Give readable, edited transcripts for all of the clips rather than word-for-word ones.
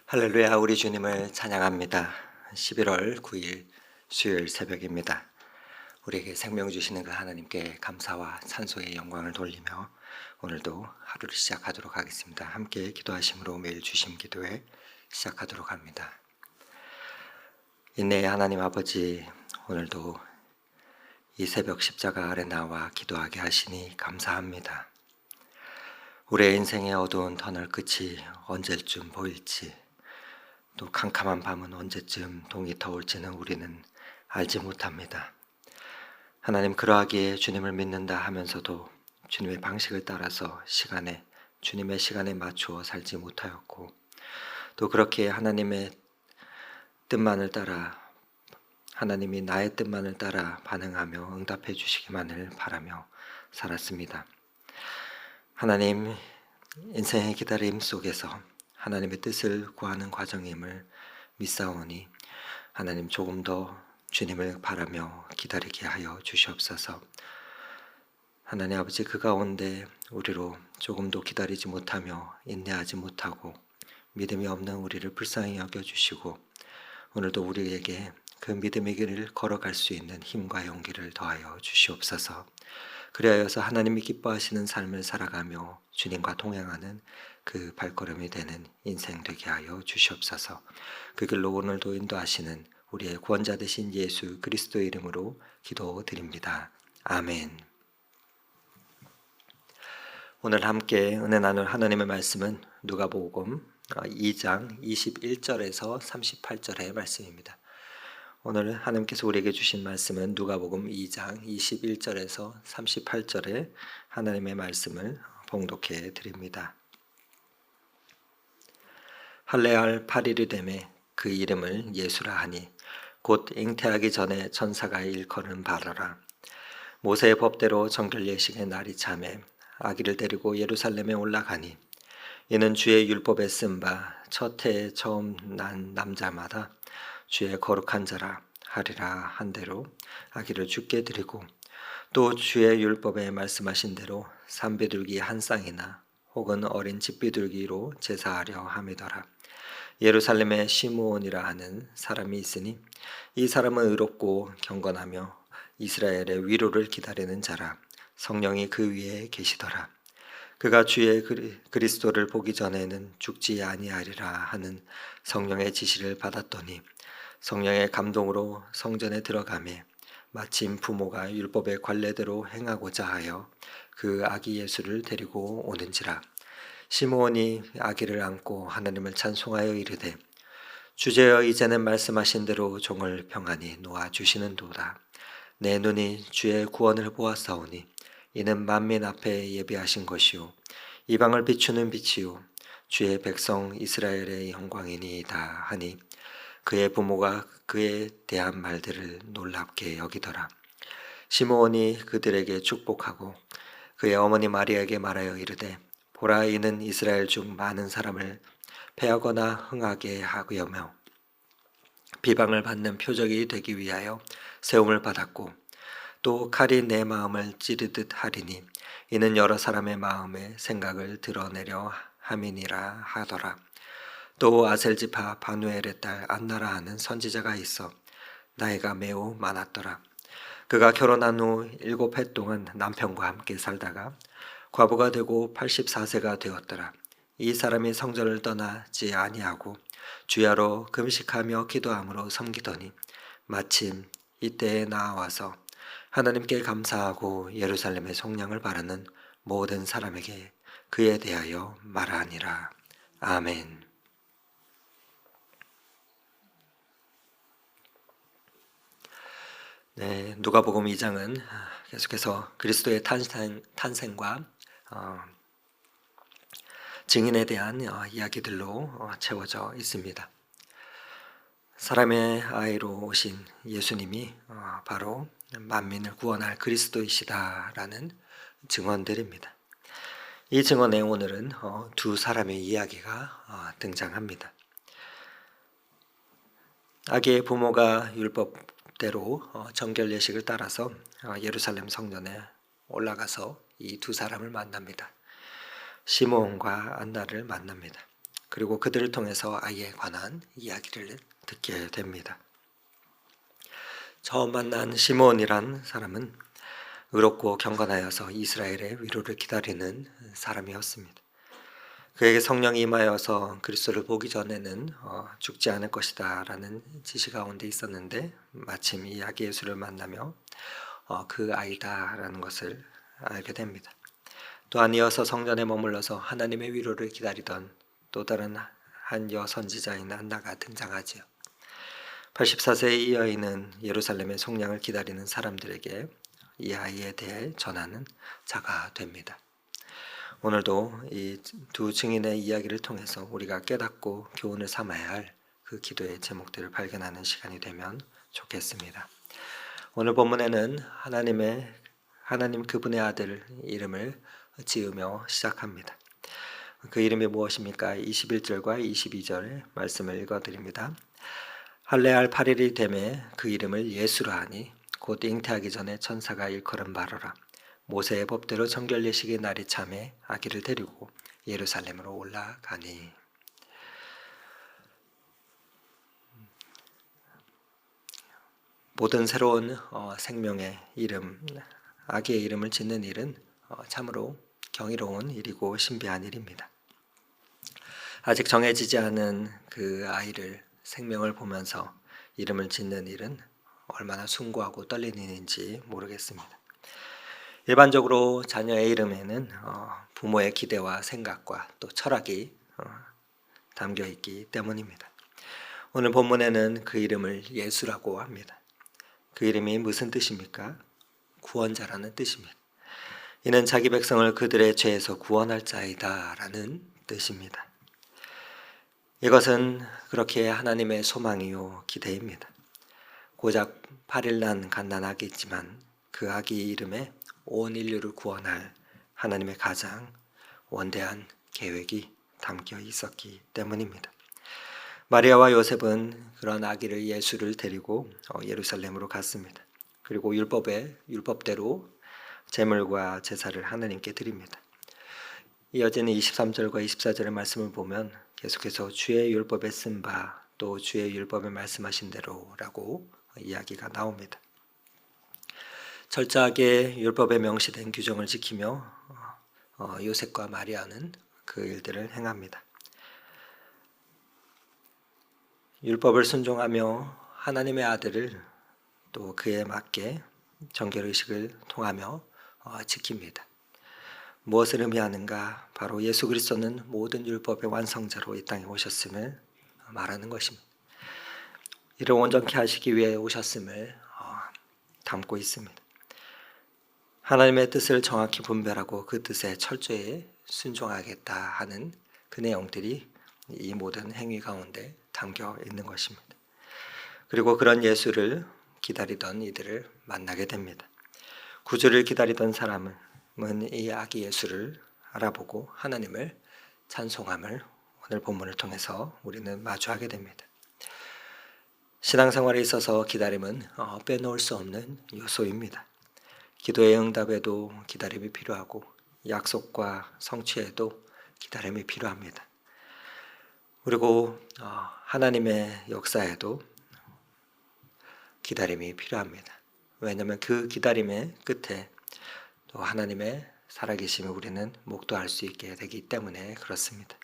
할렐루야, 우리 주님을 찬양합니다. 11월 9일 수요일 새벽입니다. 우리에게 생명 주시는 그 하나님께 감사와 찬송의 영광을 돌리며 오늘도 하루를 시작하도록 하겠습니다. 함께 기도하심으로 매일 주심 기도회 시작하도록 합니다. 인내의 하나님 아버지, 오늘도 이 새벽 십자가 아래 나와 기도하게 하시니 감사합니다. 우리의 인생의 어두운 터널 끝이 언제쯤 보일지, 또 캄캄한 밤은 언제쯤 동이 터올지는 우리는 알지 못합니다. 하나님, 그러하기에 주님을 믿는다 하면서도 주님의 방식을 따라서 주님의 시간에 맞추어 살지 못하였고, 또 그렇게 하나님의 뜻만을 따라, 하나님이 나의 뜻만을 따라 반응하며 응답해 주시기만을 바라며 살았습니다. 하나님, 인생의 기다림 속에서 하나님의 뜻을 구하는 과정임을 믿사오니 하나님, 조금 더 주님을 바라며 기다리게 하여 주시옵소서. 하나님 아버지, 그 가운데 우리로 조금도 기다리지 못하며 인내하지 못하고 믿음이 없는 우리를 불쌍히 여겨주시고, 오늘도 우리에게 그 믿음의 길을 걸어갈 수 있는 힘과 용기를 더하여 주시옵소서. 그리하여서 하나님이 기뻐하시는 삶을 살아가며 주님과 동행하는 그 발걸음이 되는 인생 되게 하여 주시옵소서. 그 길로 오늘도 인도하시는 우리의 구원자 되신 예수 그리스도의 이름으로 기도드립니다. 아멘. 오늘 함께 은혜 나눌 하나님의 말씀은 누가복음 2장 21절에서 38절의 말씀입니다. 오늘 하나님께서 우리에게 주신 말씀은 누가복음 2장 21절에서 38절의 하나님의 말씀을 봉독해 드립니다. 할례할 8일이 되매 그 이름을 예수라 하니 곧 잉태하기 전에 천사가 일컬은 바라라. 모세의 법대로 정결 예식의 날이 차매 아기를 데리고 예루살렘에 올라가니, 이는 주의 율법에 쓴 바 첫 해에 처음 난 남자마다 주의 거룩한 자라 하리라 한 대로 아기를 주께 드리고, 또 주의 율법에 말씀하신 대로 산비둘기 한 쌍이나 혹은 어린 집비둘기로 제사하려 함이더라. 예루살렘에 시므온이라 하는 사람이 있으니 이 사람은 의롭고 경건하며 이스라엘의 위로를 기다리는 자라. 성령이 그 위에 계시더라. 그가 주의 그리스도를 보기 전에는 죽지 아니하리라 하는 성령의 지시를 받았더니 성령의 감동으로 성전에 들어가매 마침 부모가 율법의 관례대로 행하고자 하여 그 아기 예수를 데리고 오는지라. 시므온이 아기를 안고 하나님을 찬송하여 이르되, 주제여 이제는 말씀하신 대로 종을 평안히 놓아주시는도다. 내 눈이 주의 구원을 보았사오니 이는 만민 앞에 예비하신 것이요 이방을 비추는 빛이요 주의 백성 이스라엘의 영광이니이다 하니, 그의 부모가 그에 대한 말들을 놀랍게 여기더라. 시므온이 그들에게 축복하고 그의 어머니 마리아에게 말하여 이르되, 보라, 이는 이스라엘 중 많은 사람을 패하거나 흥하게 하려며 비방을 받는 표적이 되기 위하여 세움을 받았고, 또 칼이 내 마음을 찌르듯 하리니 이는 여러 사람의 마음의 생각을 드러내려 함이니라 하더라. 또 아셀지파 바누엘의 딸 안나라 하는 선지자가 있어 나이가 매우 많았더라. 그가 결혼한 후 7해 동안 남편과 함께 살다가 과부가 되고 84세가 되었더라. 이 사람이 성전을 떠나지 아니하고 주야로 금식하며 기도함으로 섬기더니 마침 이때에 나와서 하나님께 감사하고 예루살렘의 속량을 바라는 모든 사람에게 그에 대하여 말하니라. 아멘. 네, 누가복음 2장은 계속해서 그리스도의 탄생과 증인에 대한 이야기들로 채워져 있습니다. 사람의 아이로 오신 예수님이 바로 만민을 구원할 그리스도이시다라는 증언들입니다. 이 증언에 오늘은 두 사람의 이야기가 등장합니다. 아기의 부모가 율법 법대로 정결 예식을 따라서 예루살렘 성전에 올라가서 이 두 사람을 만납니다. 시므온과 안나를 만납니다. 그리고 그들을 통해서 아이에 관한 이야기를 듣게 됩니다. 처음 만난 시므온이란 사람은 의롭고 경건하여서 이스라엘의 위로를 기다리는 사람이었습니다. 그에게 성령이 임하여서 그리스도를 보기 전에는 죽지 않을 것이다 라는 지시 가운데 있었는데 마침 이 아기 예수를 만나며 그 아이다 라는 것을 알게 됩니다. 또한 이어서 성전에 머물러서 하나님의 위로를 기다리던 또 다른 한 여선지자인 안나가 등장하지요. 84세의 이 여인은 예루살렘의 속량을 기다리는 사람들에게 이 아이에 대해 전하는 자가 됩니다. 오늘도 이 두 증인의 이야기를 통해서 우리가 깨닫고 교훈을 삼아야 할 그 기도의 제목들을 발견하는 시간이 되면 좋겠습니다. 오늘 본문에는 하나님 그분의 아들 이름을 지으며 시작합니다. 그 이름이 무엇입니까? 21절과 22절의 말씀을 읽어드립니다. 할례할 8일이 되매 그 이름을 예수라 하니 곧 잉태하기 전에 천사가 일컬은 바로라. 모세의 법대로 정결 예식의 날이 참에 아기를 데리고 예루살렘으로 올라가니. 모든 새로운 생명의 이름, 아기의 이름을 짓는 일은 참으로 경이로운 일이고 신비한 일입니다. 아직 정해지지 않은 그 아이를 생명을 보면서 이름을 짓는 일은 얼마나 숭고하고 떨리는 일인지 모르겠습니다. 일반적으로 자녀의 이름에는 부모의 기대와 생각과 또 철학이 담겨 있기 때문입니다. 오늘 본문에는 그 이름을 예수라고 합니다. 그 이름이 무슨 뜻입니까? 구원자라는 뜻입니다. 이는 자기 백성을 그들의 죄에서 구원할 자이다 라는 뜻입니다. 이것은 그렇게 하나님의 소망이요 기대입니다. 고작 8일 난 갓난아기지만 그 아기 이름에 온 인류를 구원할 하나님의 가장 원대한 계획이 담겨 있었기 때문입니다. 마리아와 요셉은 그런 아기를 예수를 데리고 예루살렘으로 갔습니다. 그리고 율법대로 제물과 제사를 하나님께 드립니다. 이어지는 23절과 24절의 말씀을 보면 계속해서 주의 율법에 쓴 바 또 주의 율법에 말씀하신 대로라고 이야기가 나옵니다. 철저하게 율법에 명시된 규정을 지키며 요셉과 마리아는 그 일들을 행합니다. 율법을 순종하며 하나님의 아들을 또 그에 맞게 정결의식을 통하며 지킵니다. 무엇을 의미하는가? 바로 예수 그리스도는 모든 율법의 완성자로 이 땅에 오셨음을 말하는 것입니다. 이를 온전케 하시기 위해 오셨음을 담고 있습니다. 하나님의 뜻을 정확히 분별하고 그 뜻에 철저히 순종하겠다 하는 그 내용들이 이 모든 행위 가운데 담겨 있는 것입니다. 그리고 그런 예수를 기다리던 이들을 만나게 됩니다. 구주를 기다리던 사람은 이 아기 예수를 알아보고 하나님을 찬송함을 오늘 본문을 통해서 우리는 마주하게 됩니다. 신앙생활에 있어서 기다림은 빼놓을 수 없는 요소입니다. 기도의 응답에도 기다림이 필요하고 약속과 성취에도 기다림이 필요합니다. 그리고 하나님의 역사에도 기다림이 필요합니다. 왜냐하면 그 기다림의 끝에 또 하나님의 살아계심을 우리는 목도할 수 있게 되기 때문에 그렇습니다.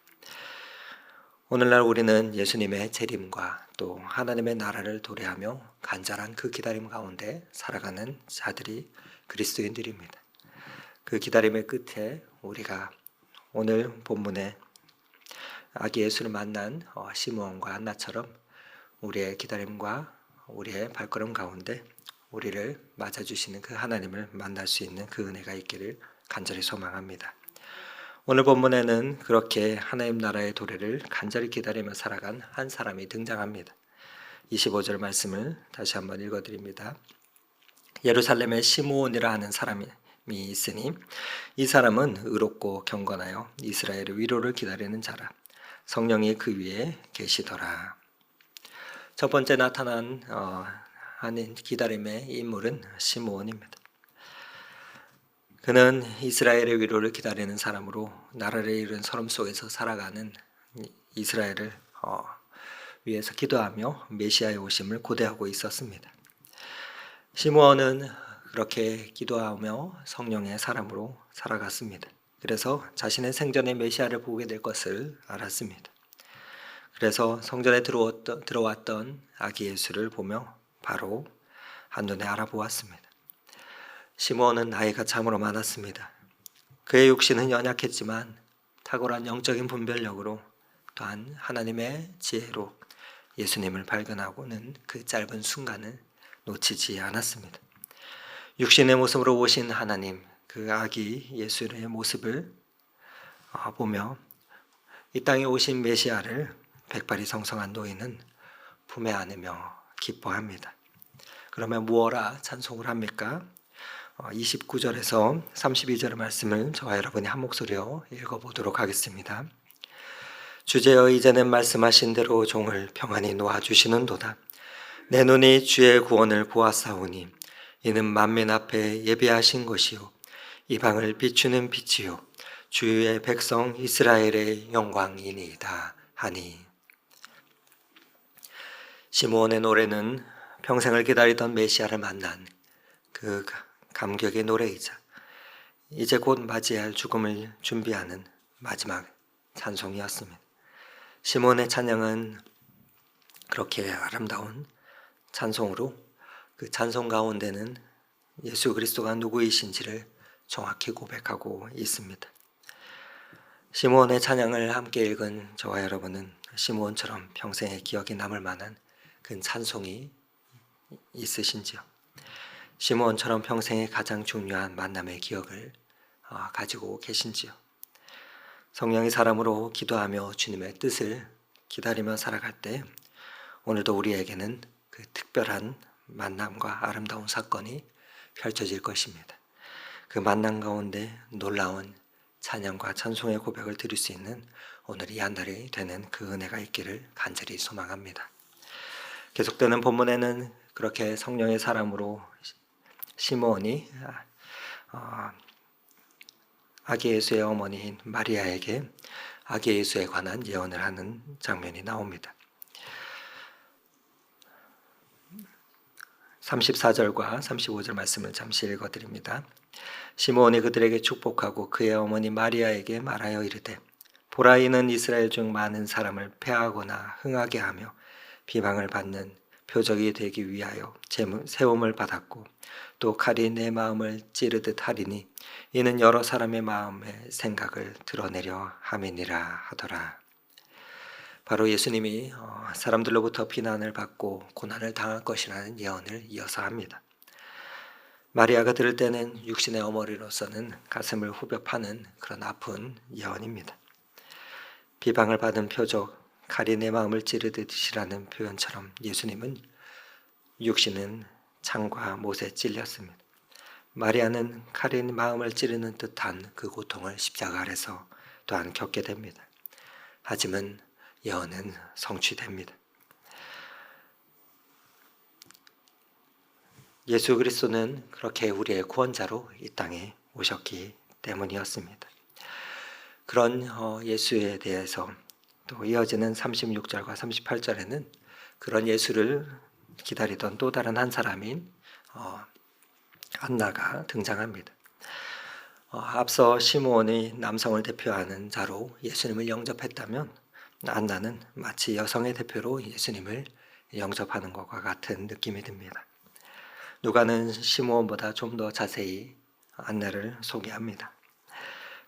오늘날 우리는 예수님의 재림과 또 하나님의 나라를 도래하며 간절한 그 기다림 가운데 살아가는 자들이 그리스도인들입니다. 그 기다림의 끝에 우리가 오늘 본문에 아기 예수를 만난 시므온과 안나처럼 우리의 기다림과 우리의 발걸음 가운데 우리를 맞아주시는 그 하나님을 만날 수 있는 그 은혜가 있기를 간절히 소망합니다. 오늘 본문에는 그렇게 하나님 나라의 도래를 간절히 기다리며 살아간 한 사람이 등장합니다. 25절 말씀을 다시 한번 읽어드립니다. 예루살렘에 시므온이라 하는 사람이 있으니 이 사람은 의롭고 경건하여 이스라엘의 위로를 기다리는 자라. 성령이 그 위에 계시더라. 첫 번째 나타난 하는 기다림의 인물은 시므온입니다. 그는 이스라엘의 위로를 기다리는 사람으로 나라를 잃은 서름 속에서 살아가는 이스라엘을 위해서 기도하며 메시아의 오심을 고대하고 있었습니다. 시므온은 그렇게 기도하며 성령의 사람으로 살아갔습니다. 그래서 자신의 생전에 메시아를 보게 될 것을 알았습니다. 그래서 성전에 들어왔던 아기 예수를 보며 바로 한눈에 알아보았습니다. 시므온은 나이가 참으로 많았습니다. 그의 육신은 연약했지만 탁월한 영적인 분별력으로 또한 하나님의 지혜로 예수님을 발견하고는 그 짧은 순간을 놓치지 않았습니다. 육신의 모습으로 오신 하나님, 그 아기 예수의 모습을 보며 이 땅에 오신 메시아를 백발이 성성한 노인은 품에 안으며 기뻐합니다. 그러면 무엇라 찬송을 합니까? 29절에서 32절의 말씀을 저와 여러분이 한 목소리로 읽어보도록 하겠습니다. 주제여 이제는 말씀하신 대로 종을 평안히 놓아주시는도다. 내 눈이 주의 구원을 보았사오니 이는 만민 앞에 예비하신 것이요 이방을 비추는 빛이요 주의 백성 이스라엘의 영광이니이다 하니. 시므온의 노래는 평생을 기다리던 메시아를 만난 그 감격의 노래이자 이제 곧 맞이할 죽음을 준비하는 마지막 찬송이었습니다. 시므온의 찬양은 그렇게 아름다운 찬송으로 그 찬송 가운데는 예수 그리스도가 누구이신지를 정확히 고백하고 있습니다. 시므온의 찬양을 함께 읽은 저와 여러분은 시므온처럼 평생에 기억이 남을 만한 그 찬송이 있으신지요? 시므온처럼 평생에 가장 중요한 만남의 기억을 가지고 계신지요? 성령의 사람으로 기도하며 주님의 뜻을 기다리며 살아갈 때 오늘도 우리에게는 그 특별한 만남과 아름다운 사건이 펼쳐질 것입니다. 그 만남 가운데 놀라운 찬양과 찬송의 고백을 드릴 수 있는 오늘이 한 날이 되는 그 은혜가 있기를 간절히 소망합니다. 계속되는 본문에는 그렇게 성령의 사람으로 시므온이 아기 예수의 어머니인 마리아에게 아기 예수에 관한 예언을 하는 장면이 나옵니다. 34절과 35절 말씀을 잠시 읽어드립니다. 시므온이 그들에게 축복하고 그의 어머니 마리아에게 말하여 이르되 보라 이는 이스라엘 중 많은 사람을 패하거나 흥하게 하며 비방을 받는 표적이 되기 위하여 세움을 받았고 또 칼이 내 마음을 찌르듯 하리니 이는 여러 사람의 마음의 생각을 드러내려 함이니라 하더라. 바로 예수님이 사람들로부터 비난을 받고 고난을 당할 것이라는 예언을 이어서 합니다. 마리아가 들을 때는 육신의 어머니로서는 가슴을 후벼 파는 그런 아픈 예언입니다. 비방을 받은 표적, 칼이 내 마음을 찌르듯이라는 표현처럼 예수님은 육신은 창과 못에 찔렸습니다. 마리아는 칼이 마음을 찌르는 듯한 그 고통을 십자가 아래서 또한 겪게 됩니다. 하지만 예언은 성취됩니다. 예수 그리스도는 그렇게 우리의 구원자로 이 땅에 오셨기 때문이었습니다. 그런 예수에 대해서 또 이어지는 36절과 38절에는 그런 예수를 기다리던 또 다른 한 사람인 안나가 등장합니다. 앞서 시므온이 남성을 대표하는 자로 예수님을 영접했다면 안나는 마치 여성의 대표로 예수님을 영접하는 것과 같은 느낌이 듭니다. 누가는 시므온보다 좀 더 자세히 안나를 소개합니다.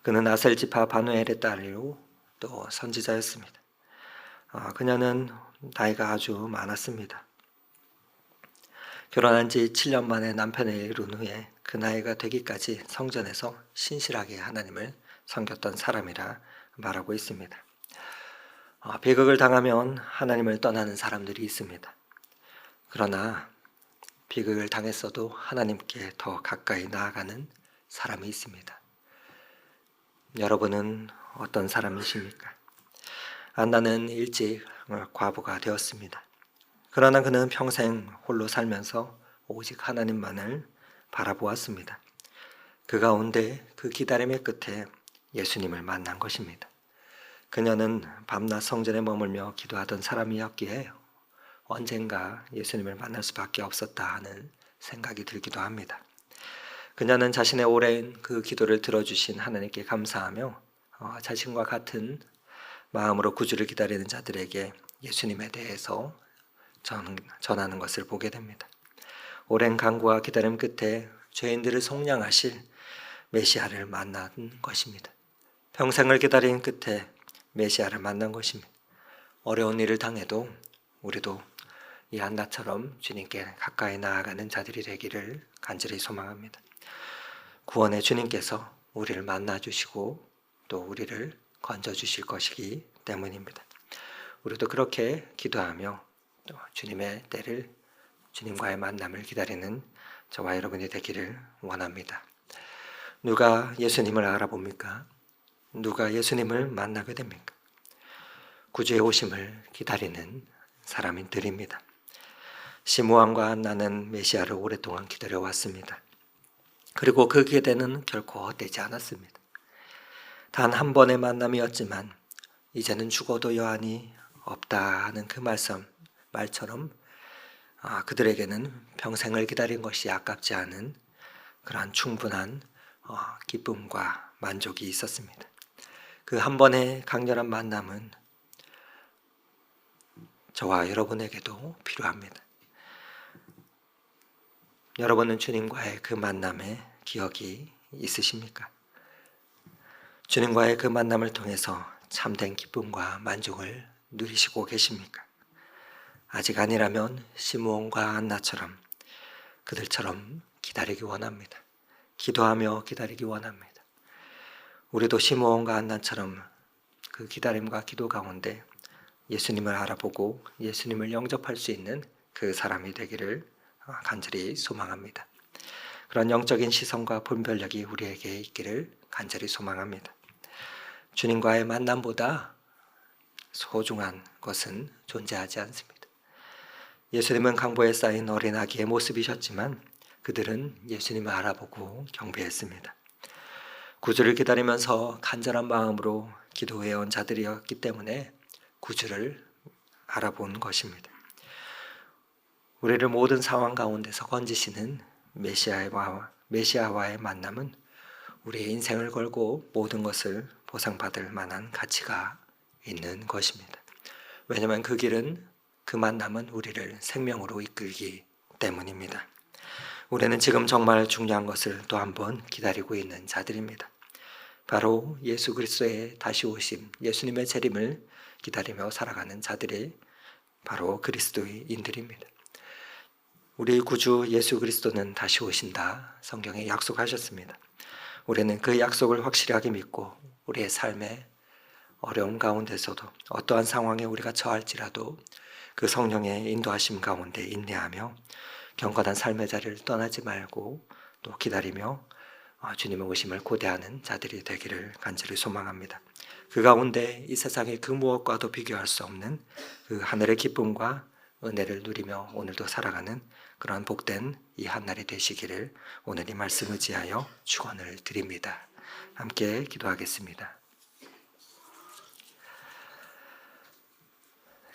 그는 아셀 지파 바누엘의 딸이요 또 선지자였습니다. 그녀는 나이가 아주 많았습니다. 결혼한 지 7년 만에 남편을 이룬 후에 그 나이가 되기까지 성전에서 신실하게 하나님을 섬겼던 사람이라 말하고 있습니다. 비극을 당하면 하나님을 떠나는 사람들이 있습니다. 그러나 비극을 당했어도 하나님께 더 가까이 나아가는 사람이 있습니다. 여러분은 어떤 사람이십니까? 안나는 일찍 과부가 되었습니다. 그러나 그는 평생 홀로 살면서 오직 하나님만을 바라보았습니다. 그 가운데 그 기다림의 끝에 예수님을 만난 것입니다. 그녀는 밤낮 성전에 머물며 기도하던 사람이었기에 언젠가 예수님을 만날 수밖에 없었다 하는 생각이 들기도 합니다. 그녀는 자신의 오랜 그 기도를 들어주신 하나님께 감사하며 자신과 같은 마음으로 구주를 기다리는 자들에게 예수님에 대해서 전하는 것을 보게 됩니다. 오랜 간구와 기다림 끝에 죄인들을 속량하실 메시아를 만난 것입니다. 평생을 기다린 끝에 메시아를 만난 것입니다. 어려운 일을 당해도 우리도 이 한나처럼 주님께 가까이 나아가는 자들이 되기를 간절히 소망합니다. 구원의 주님께서 우리를 만나주시고 또 우리를 건져주실 것이기 때문입니다. 우리도 그렇게 기도하며 또 주님의 때를, 주님과의 만남을 기다리는 저와 여러분이 되기를 원합니다. 누가 예수님을 알아봅니까? 누가 예수님을 만나게 됩니까? 구주의 오심을 기다리는 사람들입니다. 시므온과 한나는 메시아를 오랫동안 기다려왔습니다. 그리고 그 기대는 결코 헛되지 않았습니다. 단 한 번의 만남이었지만 이제는 죽어도 여한이 없다 하는 그 말처럼 그들에게는 평생을 기다린 것이 아깝지 않은 그러한 충분한 기쁨과 만족이 있었습니다. 그 한 번의 강렬한 만남은 저와 여러분에게도 필요합니다. 여러분은 주님과의 그 만남의 기억이 있으십니까? 주님과의 그 만남을 통해서 참된 기쁨과 만족을 누리시고 계십니까? 아직 아니라면 시므온과 한나처럼 그들처럼 기다리기 원합니다. 기도하며 기다리기 원합니다. 우리도 시므온과 한나처럼 그 기다림과 기도 가운데 예수님을 알아보고 예수님을 영접할 수 있는 그 사람이 되기를 간절히 소망합니다. 그런 영적인 시선과 분별력이 우리에게 있기를 간절히 소망합니다. 주님과의 만남보다 소중한 것은 존재하지 않습니다. 예수님은 강보에 쌓인 어린 아기의 모습이셨지만 그들은 예수님을 알아보고 경배했습니다. 구주를 기다리면서 간절한 마음으로 기도해온 자들이었기 때문에 구주를 알아본 것입니다. 우리를 모든 상황 가운데서 건지시는 메시아와의 만남은 우리의 인생을 걸고 모든 것을 보상받을 만한 가치가 있는 것입니다. 왜냐하면 그 길은, 그 만남은 우리를 생명으로 이끌기 때문입니다. 우리는 지금 정말 중요한 것을 또 한 번 기다리고 있는 자들입니다. 바로 예수 그리스도의 다시 오심, 예수님의 재림을 기다리며 살아가는 자들이 바로 그리스도인들입니다. 우리 구주 예수 그리스도는 다시 오신다 성경에 약속하셨습니다. 우리는 그 약속을 확실하게 믿고 우리의 삶의 어려움 가운데서도 어떠한 상황에 우리가 처할지라도 그 성령의 인도하심 가운데 인내하며 경건한 삶의 자리를 떠나지 말고 또 기다리며 주님의 오심을 고대하는 자들이 되기를 간절히 소망합니다. 그 가운데 이 세상의 그 무엇과도 비교할 수 없는 그 하늘의 기쁨과 은혜를 누리며 오늘도 살아가는 그러한 복된 이 한날이 되시기를 오늘 이 말씀 의지하여 축원을 드립니다. 함께 기도하겠습니다.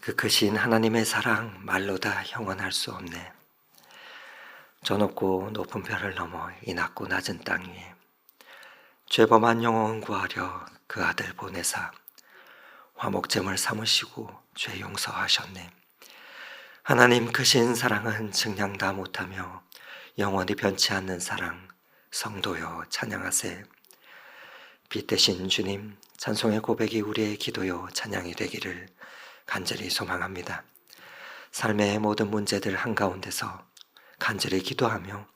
그 크신 하나님의 사랑 말로 다 형언할 수 없네. 저 높고 높은 별을 넘어 이 낮고 낮은 땅 위에 죄범한 영혼 구하려 그 아들 보내사 화목제물 삼으시고 죄 용서하셨네. 하나님 크신 사랑은 증량 다 못하며 영원히 변치 않는 사랑 성도여 찬양하세. 빛 대신 주님 찬송의 고백이 우리의 기도요 찬양이 되기를 간절히 소망합니다. 삶의 모든 문제들 한가운데서 간절히 기도하며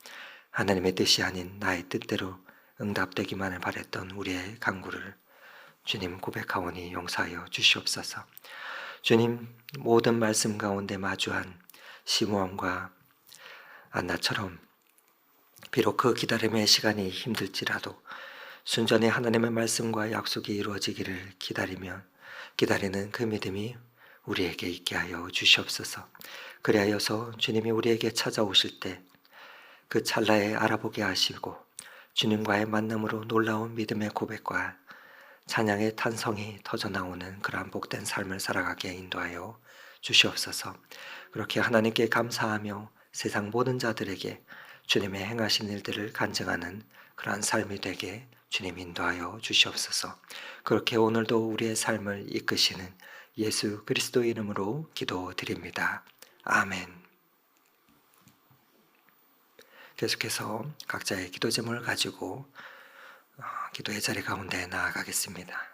하나님의 뜻이 아닌 나의 뜻대로 응답되기만을 바랬던 우리의 간구를 주님 고백하오니 용서하여 주시옵소서. 주님 모든 말씀 가운데 마주한 시므온과 안나처럼 비록 그 기다림의 시간이 힘들지라도 순전히 하나님의 말씀과 약속이 이루어지기를 기다리는 그 믿음이 우리에게 있게 하여 주시옵소서. 그리하여서 주님이 우리에게 찾아오실 때 그 찰나에 알아보게 하시고 주님과의 만남으로 놀라운 믿음의 고백과 찬양의 탄성이 터져나오는 그러한 복된 삶을 살아가게 인도하여 주시옵소서. 그렇게 하나님께 감사하며 세상 모든 자들에게 주님의 행하신 일들을 간증하는 그러한 삶이 되게 주님 인도하여 주시옵소서. 그렇게 오늘도 우리의 삶을 이끄시는 예수 그리스도 이름으로 기도드립니다. 아멘. 계속해서 각자의 기도 제목을 가지고 기도의 자리 가운데 나아가겠습니다.